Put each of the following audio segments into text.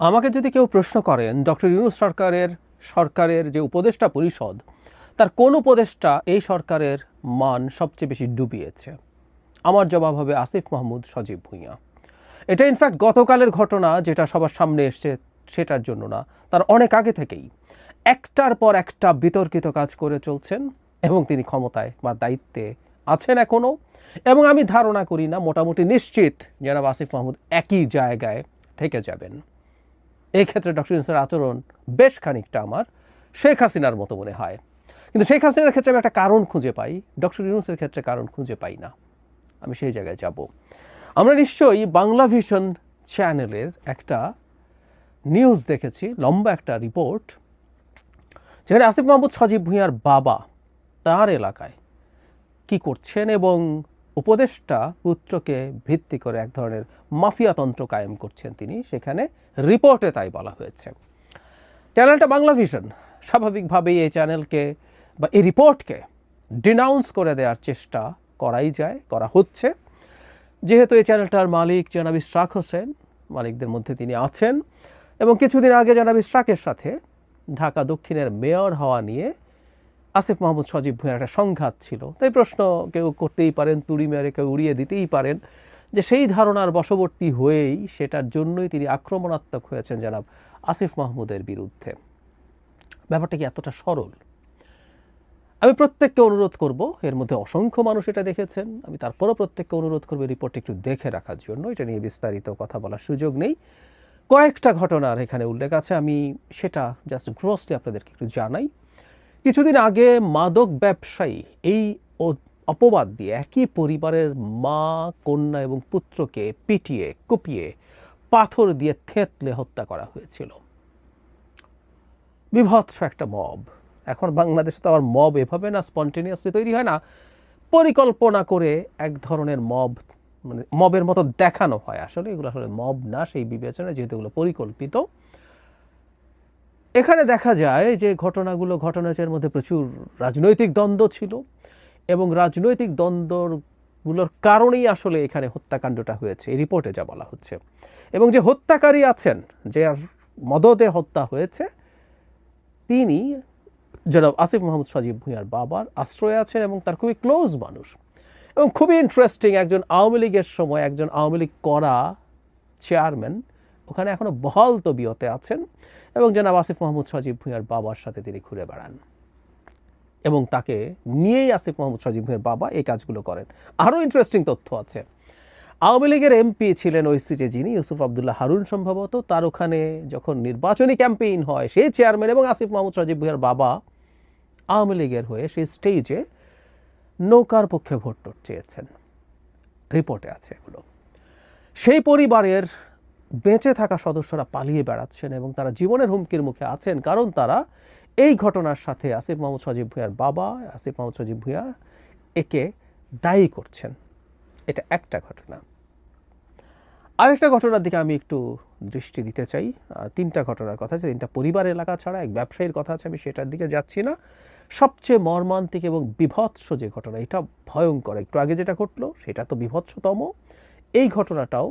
আমাকে যদি কেউ প্রশ্ন করেন ডক্টর ইউনূস সরকারের যে উপদেষ্টা পরিষদ তার কোন উপদেষ্টা এই সরকারের মান সবচেয়ে বেশি ডুবিয়েছে, আমার জবাব হবে আসিফ মাহমুদ সজীব ভুঁইয়া। এটা ইনফ্যাক্ট গতকালের ঘটনা যেটা সবার সামনে এসছে সেটার জন্য না, তার অনেক আগে থেকেই একটার পর একটা বিতর্কিত কাজ করে চলছেন এবং তিনি ক্ষমতায় বা দায়িত্বে আছেন এখনও। এবং আমি ধারণা করি না, মোটামুটি নিশ্চিত জনাব আসিফ মাহমুদ একই জায়গায় থেকে যাবেন। এই ক্ষেত্রে ডক্টর ইউনূসের আচরণ বেশ খানিকটা আমার শেখ হাসিনার মতো মনে হয়, কিন্তু শেখ হাসিনার ক্ষেত্রে আমি একটা কারণ খুঁজে পাই, ডক্টর ইউনূসের ক্ষেত্রে কারণ খুঁজে পাই না। আমি সেই জায়গায় যাব। আমরা নিশ্চয়ই বাংলা ভিশন চ্যানেলের একটা নিউজ দেখেছি, লম্বা একটা রিপোর্ট, যেখানে আসিফ মাহমুদ সজীব ভুঁইয়ার বাবা তার এলাকায় কি করছেন এবং উপদেষ্টা পুত্রকে ভিত্তি করে এক ধরনের মাফিয়াতন্ত্র কায়েম করছেন তিনি, সেখানে রিপোর্টে তাই বলা হয়েছে। চ্যানেলটা বাংলা ভিশন, স্বাভাবিকভাবেই এই চ্যানেলকে বা এই রিপোর্টকে ডিনাউন্স করে দেওয়ার চেষ্টা করা হচ্ছে, যেহেতু এই চ্যানেলটার মালিক জনাব ইশরাক হোসেন, মালিকদের মধ্যে তিনি আছেন, এবং কিছুদিন আগে জনাব ইশরাকের সাথে ঢাকা দক্ষিণের মেয়র হওয়া নিয়ে আসিফ মাহমুদ সজীব ভুঁইয়ার একটা সংঘাত ছিল। তাই প্রশ্ন কেউ করতেই পারেন, তুড়ি মেরে কেউ উড়িয়ে দিতেই পারেন যে সেই ধারণার বশবর্তী হয়েই সেটার জন্যই তিনি আক্রমণাত্মক হয়েছেন জনাব আসিফ মাহমুদের বিরুদ্ধে। ব্যাপারটা কি এতটা সরল? আমি প্রত্যেককে অনুরোধ করব, এর মধ্যে অসংখ্য মানুষ এটা দেখেছেন, আমি তারপরও প্রত্যেককে অনুরোধ করবো রিপোর্ট একটু দেখে রাখার জন্য। এটা নিয়ে বিস্তারিত কথা বলার সুযোগ নেই, কয়েকটা ঘটনার এখানে উল্লেখ আছে, আমি সেটা জাস্ট গ্রসলি আপনাদেরকে একটু জানাই। কিছুদিন আগে মাদক ব্যবসায়ী এই অপবাদ দিয়ে একই পরিবারের মা, কন্যা এবং পুত্রকে পিটিয়ে কুপিয়ে পাথর দিয়ে থেঁতলে হত্যা করা হয়েছিল। বিভৎস একটা মব। এখন বাংলাদেশে তো আবার মব এভাবে না স্পন্টেনিয়াসলি তৈরি হয় না, পরিকল্পনা করে এক ধরনের মব, মানে মবের মতো দেখানো হয়। আসলে এগুলো আসলে মব না সেই বিবেচনায়, যেহেতু এগুলো পরিকল্পিত। এখানে দেখা যায় যে ঘটনার মধ্যে প্রচুর রাজনৈতিক দ্বন্দ্ব ছিল এবং রাজনৈতিক দ্বন্দ্বগুলোর কারণেই আসলে এখানে হত্যাকাণ্ডটা হয়েছে, এই রিপোর্টে যা বলা হচ্ছে। এবং যে হত্যাকারী আছেন, যে মদদে হত্যা হয়েছে, তিনি জনাব আসিফ মাহমুদ সজীব ভুঁইয়ার বাবার আশ্রয়ে আছেন এবং তার খুবই ক্লোজ মানুষ। এবং খুবই ইন্টারেস্টিং, একজন আওয়ামী লীগের সময় একজন আওয়ামী লীগ করা চেয়ারম্যান ওখানে এখনও বহাল তবিয়তে আছেন এবং জনাব আসিফ মাহমুদ সজীব ভুঁইয়ার বাবার সাথে তিনি ঘুরে বেড়ান এবং তাকে নিয়েই আসিফ মাহমুদ সজীব ভুঁইয়ার বাবা এই কাজগুলো করেন। আরও ইন্টারেস্টিং তথ্য আছে, আওয়ামী লীগের এমপি ছিলেন ওই সিটে যিনি, ইউসুফ আবদুল্লাহ হারুন সম্ভবত, তার ওখানে যখন নির্বাচনী ক্যাম্পেইন হয় সেই চেয়ারম্যান এবং আসিফ মাহমুদ সজীব ভুঁইয়ার বাবা আওয়ামী লীগের হয়ে সেই স্টেজে নৌকার পক্ষে ভোট চেয়েছেন। রিপোর্টে আছে এগুলো। সেই পরিবারের বেঁচে থাকা সদস্যরা পালিয়ে বেড়াচ্ছেন এবং তারা জীবনের হুমকির মুখে আছেন, কারণ তারা এই ঘটনার সাথে আসিফ মাহমুদ সজীব ভুঁইয়ার বাবা আসিফ মাহমুদ সজীব ভুঁইয়া একে দায়ী করছেন। এটা একটা ঘটনা। আরেকটা ঘটনার দিকে আমি একটু দৃষ্টি দিতে চাই। তিনটা ঘটনার কথা আছে, তিনটা পরিবার এলাকা ছাড়া এক ব্যবসায়ীর কথা আছে, আমি সেটার দিকে যাচ্ছি না। সবচেয়ে মর্মান্তিক এবং বিভৎস যে ঘটনা, এটা ভয়ঙ্কর, একটু আগে যেটা ঘটলো সেটা তো বিভৎসতম, এই ঘটনাটাও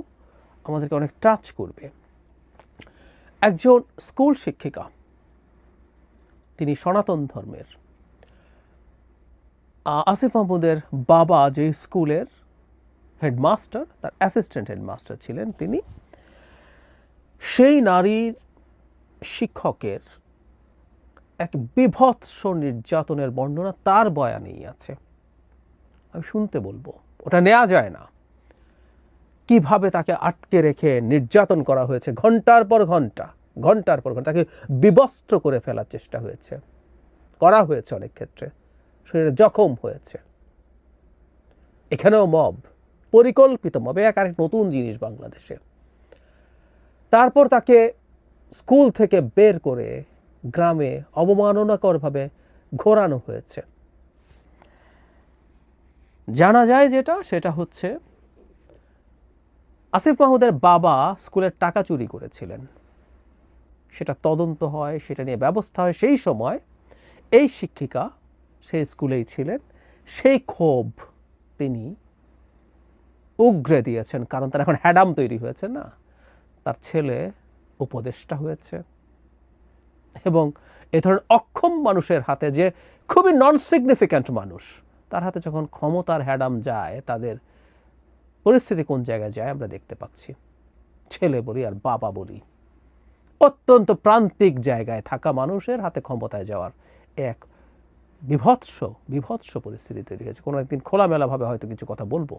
আমাদেরকে অনেক টাচ করবে। একজন স্কুল শিক্ষিকা, তিনি সনাতন ধর্মের, আসিফ মাহমুদের বাবা যে স্কুলের হেডমাস্টার, তার অ্যাসিস্ট্যান্ট হেডমাস্টার ছিলেন তিনি, সেই নারীর শিক্ষকের এক বিভৎস নির্যাতনের বর্ণনা তার বয়ানেই আছে। আমি শুনতে বলবো, ওটা নেওয়া যায় না, কিভাবে তাকে আটকে রেখে নির্যাতন করা হয়েছে, ঘন্টার পর ঘন্টা তাকে বিবস্ত্র করে ফেলার চেষ্টা করা হয়েছে, অনেক ক্ষেত্রে শরীরে জখম হয়েছে। এখানেও মব, পরিকল্পিত মব, আরেক নতুন জিনিস বাংলাদেশে। তারপর তাকে স্কুল থেকে বের করে গ্রামে অবমাননাকরভাবে ঘোরানো হয়েছে। জানা যায় সেটা হচ্ছে আসিফ মাহমুদের বাবা স্কুলের টাকা চুরি করেছিলেন, সেটা তদন্ত হয়, সেটা নিয়ে ব্যবস্থা হয়। সেই সময় এই শিক্ষিকা সেই স্কুলেই ছিলেন, সেই ক্ষোভ তিনি উগরে দিয়েছেন, কারণ তার এখন হ্যাডাম তৈরি হয়েছে না, তার ছেলে উপদেষ্টা হয়েছে, এবং এ ধরনের অক্ষম মানুষের হাতে, যে খুবই নন সিগনিফিক্যান্ট মানুষ, তার হাতে যখন ক্ষমতার হ্যাডাম যায়, তাদের পরিস্থিতি কোন জায়গায় যায় আমরা দেখতে পাচ্ছি। ছেলে বলি আর বাবা বলি, অত্যন্ত প্রান্তিক জায়গায় থাকা মানুষের হাতে ক্ষমতায় যাওয়ার এক বিভৎস পরিস্থিতি তৈরি হয়েছে। কোনো একদিন খোলামেলাভাবে হয়তো কিছু কথা বলবো।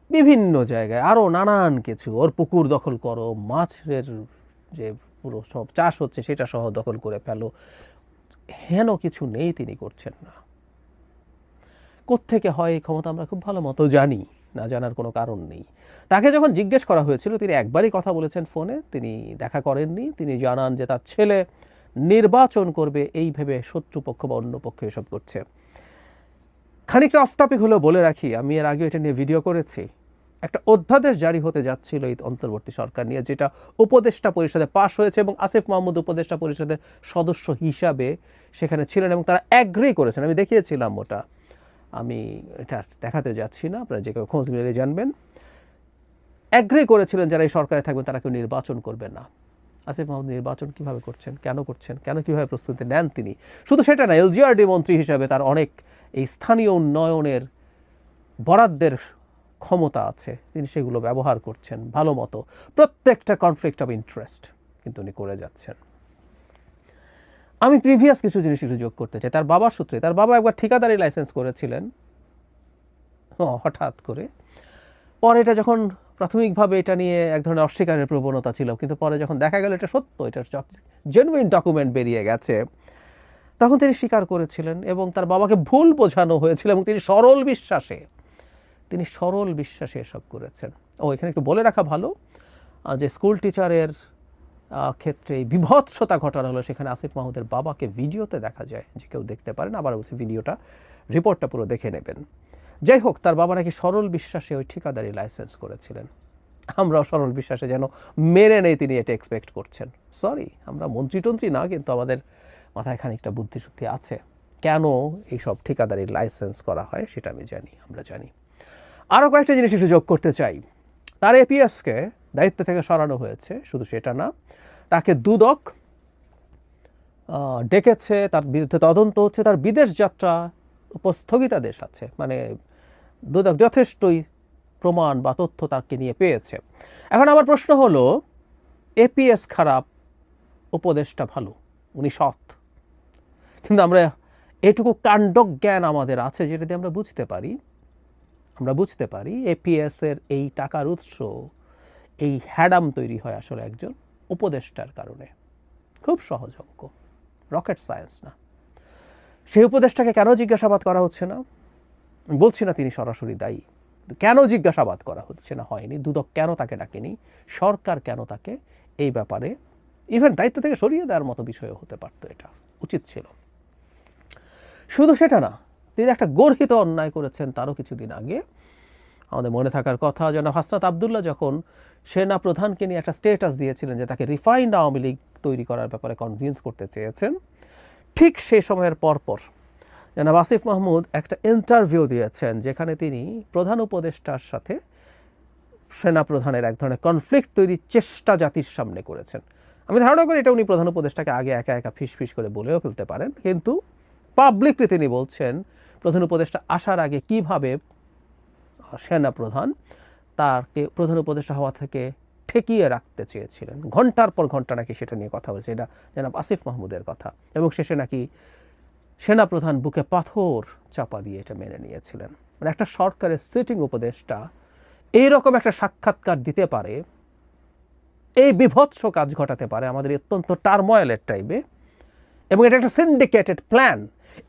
বিভিন্ন জায়গায় আরও নানান কিছু, ওর পুকুর দখল করো, মাছের যে পুরো সব চাষ হচ্ছে সেটা সহ দখল করে ফেলো, হেন কিছু নেই তিনি করছেন না। কোত্থেকে হয় এই ক্ষমতা আমরা খুব ভালো মতো জানি, না জানার কোনো কারণ নেই। তাকে যখন জিজ্ঞেস করা হয়েছিল, তিনি একবারই কথা বলেছেন ফোনে, তিনি দেখা করেননি। তিনি জানান যে তার ছেলে নির্বাচন করবে এই ভেবে শত্রুপক্ষ বা অন্য পক্ষ এসব করছে। খানিকটা অফ টপিক হলেও বলে রাখি, আমি এর আগে এটা নিয়ে ভিডিও করেছি। একটা অধ্যাদেশ জারি হতে যাচ্ছিল এই অন্তর্বর্তী সরকার নিয়ে, যেটা উপদেষ্টা পরিষদে পাশ হয়েছে, এবং আসিফ মাহমুদ উপদেষ্টা পরিষদের সদস্য হিসাবে সেখানে ছিলেন এবং তারা অ্যাগ্রি করেছেন। আমি দেখিয়েছিলাম ওটা, আমি এটা দেখাতে যাচ্ছি না, আপনারা যে কেউ খোঁজ নিলে জানবেন। অ্যাগ্রি করেছিলেন যারা এই সরকারে থাকবেন তারা কেউ নির্বাচন করবে না। আসিফ মাহমুদ নির্বাচন কীভাবে করছেন, কেন কীভাবে প্রস্তুতি নেন তিনি? শুধু সেটা না, এলজিআরডি মন্ত্রী হিসাবে তার অনেক এই স্থানীয় উন্নয়নের বরাদ্দের ক্ষমতা আছে, তিনি সেগুলো ব্যবহার করছেন ভালো মতো। প্রত্যেকটা কনফ্লিক্ট অফ ইন্টারেস্ট কিন্তু উনি করে যাচ্ছেন। আমি প্রিভিয়াস কিছু জিনিস একটু যোগ করতে চাই। তার বাবার সূত্রে, তার বাবা একবার ঠিকাদারি লাইসেন্স করেছিলেন হঠাৎ করে। পরে এটা যখন প্রাথমিকভাবে এটা নিয়ে এক ধরনের অস্বীকারের প্রবণতা ছিল, কিন্তু পরে যখন দেখা গেল এটা সত্য, এটা জেনুইন ডকুমেন্ট বেরিয়ে গেছে, তখন তিনি স্বীকার করেছিলেন এবং তার বাবাকে ভুল বোঝানো হয়েছিল এবং তিনি সরল বিশ্বাসে এসব করেছেন। এখানে একটু বলে রাখা ভালো যে স্কুল টিচারের ক্ষেত্রে বিভৎসতা ঘটানো হলো, সেখানে আসিফ মাহমুদের বাবাকে ভিডিওতে দেখা যায়, যে কেউ দেখতে পারেন, আবার বলছি ভিডিওটা, রিপোর্টটা পুরো দেখে নেবেন। যাই হোক, তার বাবা নাকি সরল বিশ্বাসে ওই ঠিকাদারি লাইসেন্স করেছিলেন। আমরাও সরল বিশ্বাসে যেন মেনে নেই তিনি এটা এক্সপেক্ট করছেন। সরি, আমরা মন্ত্রী না, কিন্তু আমাদের মাথায় খানিকটা বুদ্ধিশুদ্ধি আছে। কেন এইসব ঠিকাদারি লাইসেন্স করা হয় সেটা আমরা জানি। আরও কয়েকটা জিনিস একটু যোগ করতে চাই। তার এপিএসকে দায়িত্ব থেকে সরানো হয়েছে, শুধু সেটা না, তাকে দুদক ডেকেছে, তার বিরুদ্ধে তদন্ত হচ্ছে, তার বিদেশ যাত্রা স্থগিতাদেশ আছে, মানে দুদক যথেষ্টই প্রমাণ বা তথ্য তাকে নিয়ে পেয়েছে। এখন আমার প্রশ্ন হলো, এপিএস খারাপ, উপদেশটা ভালো, উনি সৎ, কিন্তু আমরা এটুকু কাণ্ডজ্ঞান আমাদের আছে যেটা দিয়ে আমরা বুঝতে পারি এপিএস এর এই টাকার উৎস, এই হ্যাডাম তৈরি হয় আসলে একজন উপদেষ্টার কারণে। খুব সহজ অঙ্ক, রকেট সায়েন্স না। সেই উপদেষ্টাকে কেন জিজ্ঞাসাবাদ করা হচ্ছে না? বলছি না তিনি সরাসরি দায়ী, কেন জিজ্ঞাসাবাদ করা হচ্ছে না, হয়নি। দুদক কেন তাকে ডাকেনি, সরকার কেন তাকে এই ব্যাপারে ইভেন দায়িত্ব থেকে সরিয়ে দেওয়ার মতো বিষয়ও হতে পারতো, এটা উচিত ছিল। শুধু সেটা না, তিনি একটা গর্হিত অন্যায় করেছেন তারও কিছুদিন আগে। আমাদের মনে থাকার কথা, যেন হাসনাত আবদুল্লাহ যখন সেনা প্রধানকে নিয়ে একটা স্টেটাস দিয়েছিলেন যে তাকে রিফাইন্ড আওয়ামী লীগ তৈরি করার ব্যাপারে কনভিন্স করতে চেয়েছেন, ঠিক সেই সময়ের পরপর জনাব আসিফ মাহমুদ একটা ইন্টারভিউ দিয়েছেন, যেখানে তিনি প্রধান উপদেষ্টার সাথে সেনা প্রধানের এক ধরনের কনফ্লিক্ট তৈরির চেষ্টা জাতির সামনে করেছেন। আমি ধারণা করি এটা উনি প্রধান উপদেষ্টাকে আগে একা ফিস করে বলেও ফেলতে পারেন, কিন্তু পাবলিকলি তিনি বলছেন প্রধান উপদেষ্টা আসার আগে কিভাবে সেনা প্রধান তাকে প্রধান উপদেষ্টা হওয়া থেকে ঠেকিয়ে রাখতে চেয়েছিলেন। ঘন্টার পর ঘন্টা নাকি সেটা নিয়ে কথা বলছে, এটা জনাব আসিফ মাহমুদের কথা, এবং শেষে নাকি সেনা প্রধান বুকে পাথর চাপা দিয়ে এটা মেনে নিয়েছিলেন। মানে একটা সরকারের সিটিং উপদেষ্টা এইরকম একটা সাক্ষাৎকার দিতে পারে, এই বিভৎস কাজ ঘটাতে পারে আমাদের অত্যন্ত টার্ময়েলের টাইমে, এবং এটা একটা সিন্ডিকেটেড প্ল্যান।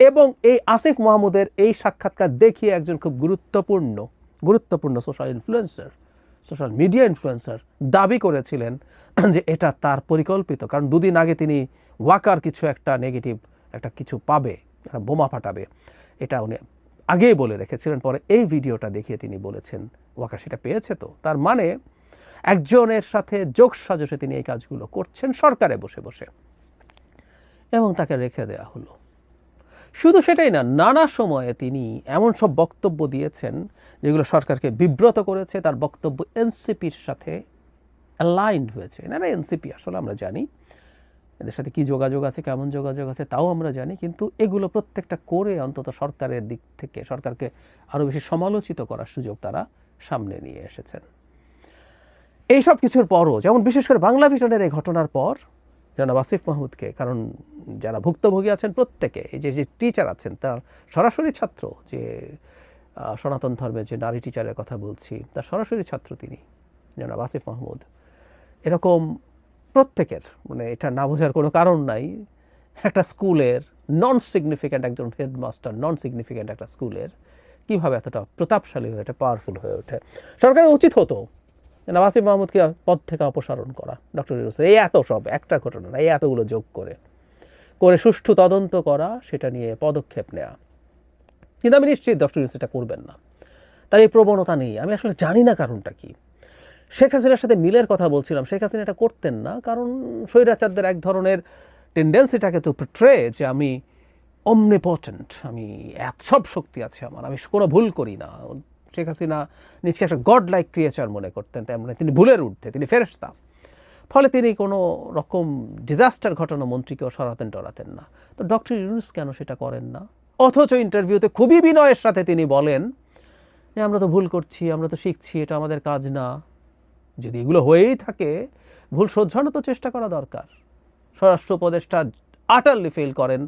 এবং এই আসিফ মাহমুদের এই সাক্ষাৎকার দেখিয়ে একজন খুব গুরুত্বপূর্ণ সোশ্যাল মিডিয়া ইনফ্লুয়েন্সার দাবি করেছিলেন যে এটা তার পরিকল্পিত, কারণ দুদিন আগে তিনি ওয়াকার কিছু একটা নেগেটিভ একটা কিছু পাবে, বোমা ফাটাবে, এটা উনি আগেই বলে রেখেছিলেন। পরে এই ভিডিওটা দেখিয়ে তিনি বলেছেন ওয়াকার সেটা পেয়েছে। তো তার মানে একজনের সাথে যোগসাজশে তিনি এই কাজগুলো করছেন সরকারে বসে বসে, এবং তাকে রেখে দেওয়া হলো। শুধু সেটাই না, নানা সময়ে তিনি এমন সব বক্তব্য দিয়েছেন যেগুলো সরকারকে বিব্রত করেছে। তার বক্তব্য এনসিপির সাথে অ্যালাইন্ড হয়েছে। এনারা এনসিপি আসলে আমরা জানি, এদের সাথে কী যোগাযোগ আছে, কেমন যোগাযোগ আছে তাও আমরা জানি, কিন্তু এগুলো প্রত্যেকটা করে অন্তত সরকারের দিক থেকে সরকারকে আরও বেশি সমালোচিত করার সুযোগ তারা সামনে নিয়ে এসেছেন। এই সব কিছুর পরও, যেমন বিশেষ করে বাংলা ভিশনের এই ঘটনার পর জনাব আসিফ মাহমুদকে, কারণ যারা ভুক্তভোগী আছেন প্রত্যেকে, এই যে টিচার আছেন তার সরাসরি ছাত্র, যে সনাতন ধর্মের যে নারী টিচারের কথা বলছি তার সরাসরি ছাত্র তিনি জনাব আসিফ মাহমুদ, এরকম প্রত্যেকের, মানে এটা না বোঝার কোনো কারণ নাই, একটা স্কুলের নন সিগনিফিক্যান্ট একজন হেডমাস্টার, নন সিগনিফিক্যান্ট একটা স্কুলের কীভাবে এতটা প্রতাপশালী হয়ে ওঠে, পাওয়ারফুল হয়ে ওঠে। সরকারের উচিত হতো জনাব আসিফ মাহমুদকে পদ থেকে অপসারণ করা, ডক্টর ইউনূস এই এত সব একটা ঘটনা না, এই এতগুলো যোগ করে সুষ্ঠু তদন্ত করা, সেটা নিয়ে পদক্ষেপ নেওয়া। কিন্তু আমি নিশ্চিত ডক্টর ইউনূস এটা করবেন না, তার এই প্রবণতা নেই। আমি আসলে জানি না কারণটা কি। শেখ হাসিনার সাথে মিলের কথা বলছিলাম, শেখ হাসিনা এটা করতেন না, কারণ স্বৈরাচারদের এক ধরনের টেন্ডেন্সিটাকে তো পোট্রে যে আমি অমনিপটেন্ট, আমি সব শক্তি আছে আমার, আমি কোনো ভুল করি না। শেখ হাসিনা নিজকে একটা গড লাইক ক্রিয়েচার মনে করতেন, তেমনি তিনি ভুলের ঊর্ধ্বে, তিনি ফেরেশতা। ফলে তিনি কোনো রকম ডিজাস্টার ঘটানো মন্ত্রীকেও সরাতেন টরাতেন না। তো ডক্টর ইউনূস কেন সেটা করেন না? অথচ ইন্টারভিউতে খুবই বিনয়ের সাথে তিনি বলেন যে আমরা তো ভুল করছি, আমরা তো শিখছি, এটা আমাদের কাজ না। যদি এগুলো হয়েই থাকে, ভুল শোধরানোর তো চেষ্টা করা দরকার। স্বরাষ্ট্র উপদেষ্টা আটারলি ফেল করেন,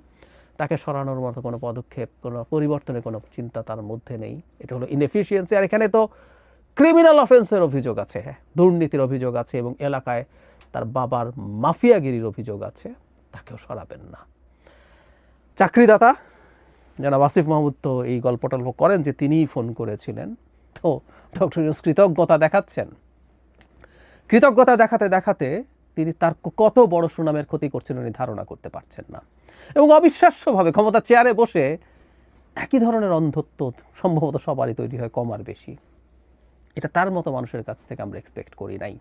তাকে সরানোর মতো কোনো পদক্ষেপ, কোনো পরিবর্তনের কোনো চিন্তা তার মধ্যে নেই। এটা হলো ইনএফিসিয়েন্সি। আর এখানে তো ক্রিমিনাল অফেন্সের অভিযোগ আছে, হ্যাঁ, দুর্নীতির অভিযোগ আছে, এবং এলাকায় তার বাবার মাফিয়াগিরির অভিযোগ আছে, তাকেও সরাবেন না। চাকরিদাতা জনাব আসিফ মাহমুদ তো এই গল্প টল্প করেন যে তিনিই ফোন করেছিলেন। তো ডক্টর ইউনূস কৃতজ্ঞতা দেখাচ্ছেন, কৃতজ্ঞতা দেখাতে দেখাতে তিনি তার কত বড় সুনামের ক্ষতি করছেন উনি ধারণা করতে পারছেন না। এবং অবিশ্বাস্যভাবে ক্ষমতার চেয়ারে বসে একই ধরনের অন্ধত্ব সম্ভবত সবারই তৈরি হয়, কম আর বেশি। এটা তার মতো মানুষের কাছ থেকে আমরা এক্সপেক্ট করি নাই।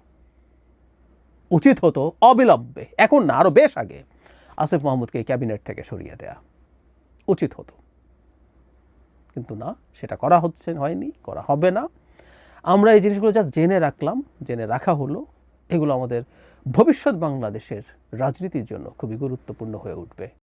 উচিত হতো অবিলম্বে, এখন না আরও বেশ আগে, আসিফ মাহমুদকে এই ক্যাবিনেট থেকে সরিয়ে দেয়া উচিত হতো, কিন্তু না, সেটা করা হয়নি, করা হবে না। আমরা এই জিনিসগুলো জাস্ট জেনে রাখলাম, জেনে রাখা হলো। এগুলো আমাদের ভবিষ্যৎ বাংলাদেশের রাজনীতির জন্য খুবই গুরুত্বপূর্ণ হয়ে উঠবে।